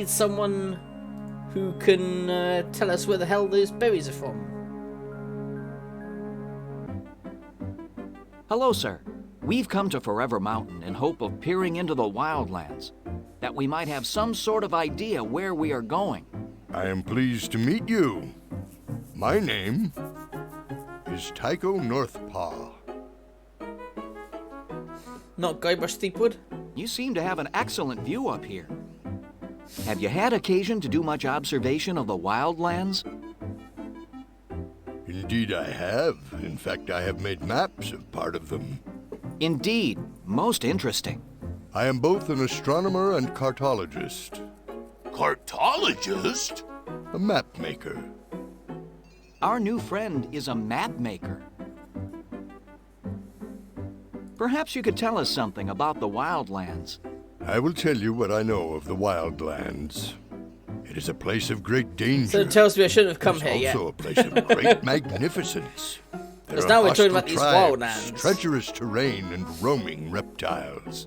Need someone who can tell us where the hell those berries are from. Hello, sir. We've come to Forever Mountain in hope of peering into the wildlands, that we might have some sort of idea where we are going. I am pleased to meet you. My name is Tycho Northpaw. Not Guybrush Threepwood? You seem to have an excellent view up here. Have you had occasion to do much observation of the wildlands? Indeed I have. In fact, I have made maps of part of them. Indeed, most interesting. I am both an astronomer and cartologist. Cartologist? A map maker. Our new friend is a map maker. Perhaps you could tell us something about the wildlands. I will tell you what I know of the wildlands. It is a place of great danger. So it tells me I shouldn't have come here It's yet. also a place of great magnificence. Because There now are we're talking hostile about these tribes, wildlands. treacherous terrain, and roaming reptiles.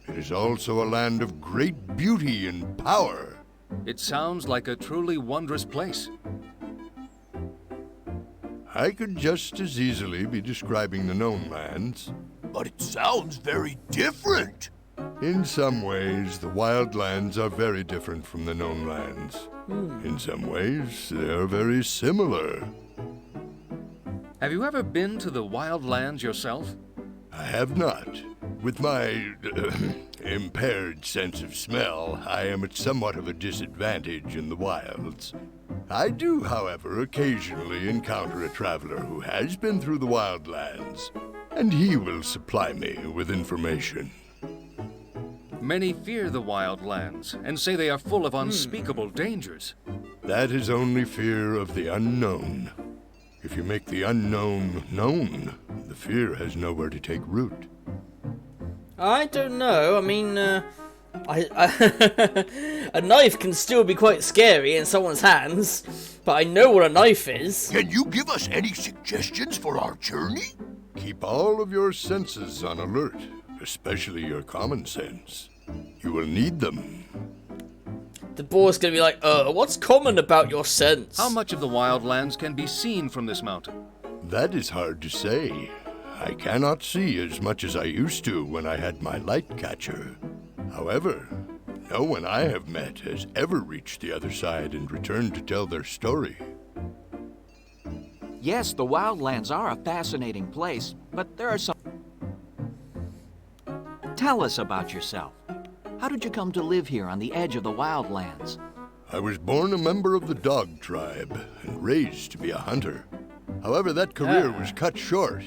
It is also a land of great beauty and power. It sounds like a truly wondrous place. I could just as easily be describing the known lands. But it sounds very different. In some ways, the wildlands are very different from the known lands. In some ways, they are very similar. Have you ever been to the wildlands yourself? I have not. With my impaired sense of smell, I am at somewhat of a disadvantage in the wilds. I do, however, occasionally encounter a traveler who has been through the wildlands, and he will supply me with information. Many fear the wildlands and say they are full of unspeakable dangers. That is only fear of the unknown. If you make the unknown known, the fear has nowhere to take root. I don't know. I mean, a knife can still be quite scary in someone's hands, but I know what a knife is. Can you give us any suggestions for our journey? Keep all of your senses on alert, especially your common sense. You will need them. The boar's gonna be like, what's common about your sense? How much of the wildlands can be seen from this mountain? That is hard to say. I cannot see as much as I used to when I had my light catcher. However, no one I have met has ever reached the other side and returned to tell their story. Yes, the wildlands are a fascinating place, but there are some... Tell us about yourself. How did you come to live here on the edge of the wildlands? I was born a member of the dog tribe and raised to be a hunter. However, that career was cut short.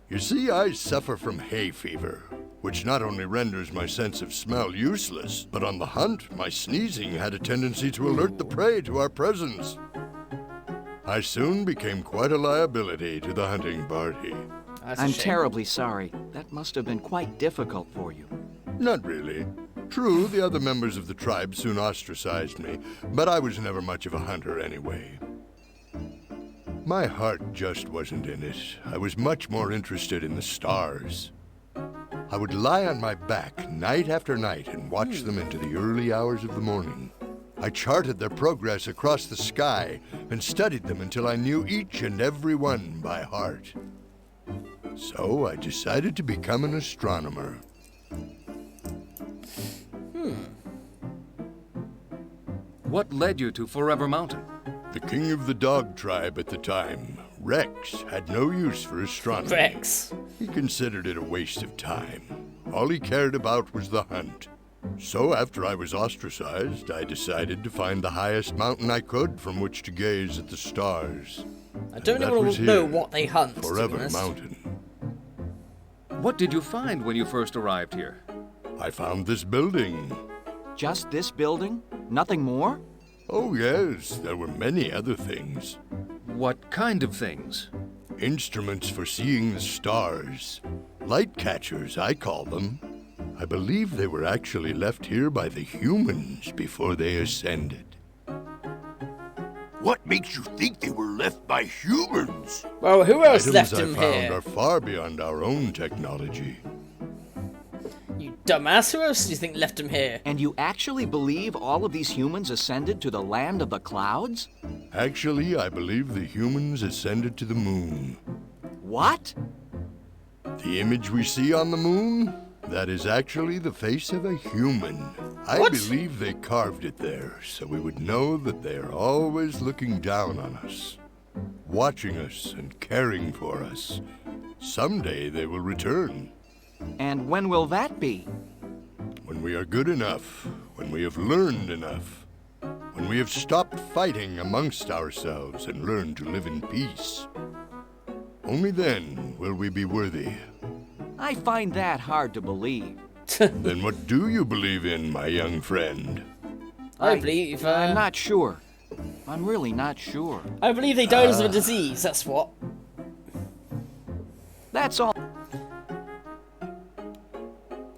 You see, I suffer from hay fever, which not only renders my sense of smell useless, but on the hunt, my sneezing had a tendency to alert the prey to our presence. I soon became quite a liability to the hunting party. That's a I'm shame. terribly sorry. That must have been quite difficult for you. Not really. True, the other members of the tribe soon ostracized me, but I was never much of a hunter anyway. My heart just wasn't in it. I was much more interested in the stars. I would lie on my back night after night and watch them into the early hours of the morning. I charted their progress across the sky and studied them until I knew each and every one by heart. So I decided to become an astronomer. What led you to Forever Mountain? The king of the dog tribe at the time, Rex, had no use for astronomy. Rex. He considered it a waste of time. All he cared about was the hunt. So after I was ostracized, I decided to find the highest mountain I could from which to gaze at the stars. I don't that even was know here, what they hunt, to be Forever honest. Mountain. What did you find when you first arrived here? I found this building. Just this building? Nothing more? Oh yes, there were many other things. What kind of things? Instruments for seeing the stars. Light catchers, I call them. I believe they were actually left here by the humans before they ascended. What makes you think they were left by humans? Well, who else Items left I him found here? are far beyond our own technology. You dumbass. Who else do you think left him here? And you actually believe all of these humans ascended to the land of the clouds? Actually, I believe the humans ascended to the moon. What? The image we see on the moon? That is actually the face of a human. I What? believe they carved it there so we would know that they are always looking down on us, watching us and caring for us. Someday they will return. And when will that be? When we are good enough, when we have learned enough, when we have stopped fighting amongst ourselves and learned to live in peace. Only then will we be worthy. I find that hard to believe. Then what do you believe in, my young friend? I believe. I'm not sure. I'm really not sure. I believe they died of a disease. That's what. That's all.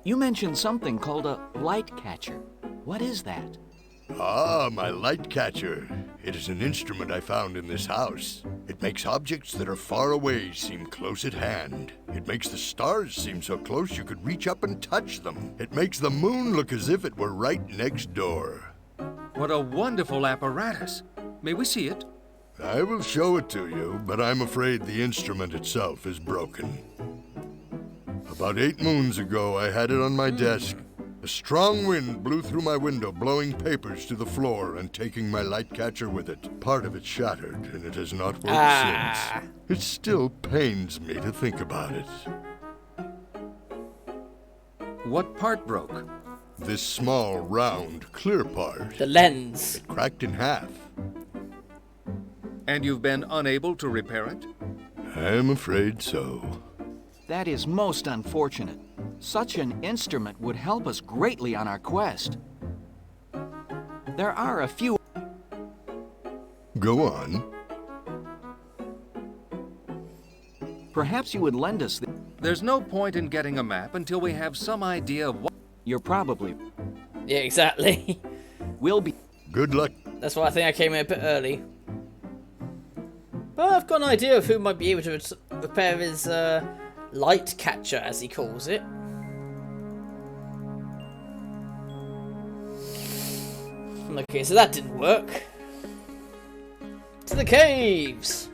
You mentioned something called a light catcher. What is that? Ah, my light catcher. It is an instrument I found in this house. It makes objects that are far away seem close at hand. It makes the stars seem so close you could reach up and touch them. It makes the moon look as if it were right next door. What a wonderful apparatus. May we see it? I will show it to you, but I'm afraid the instrument itself is broken. About 8 moons ago, I had it on my desk. A strong wind blew through my window, blowing papers to the floor and taking my light catcher with it. Part of it shattered, and it has not worked since. It still pains me to think about it. What part broke? This small, round, clear part. The lens. It cracked in half. And you've been unable to repair it? I'm afraid so. That is most unfortunate. Such an instrument would help us greatly on our quest. There are a few... Go on. Perhaps you would lend us the... There's no point in getting a map until we have some idea of what... You're probably... Yeah, exactly. We'll be... Good luck. That's why I think I came in a bit early. But I've got an idea of who might be able to repair his light catcher, as he calls it. Okay, so that didn't work. To the caves!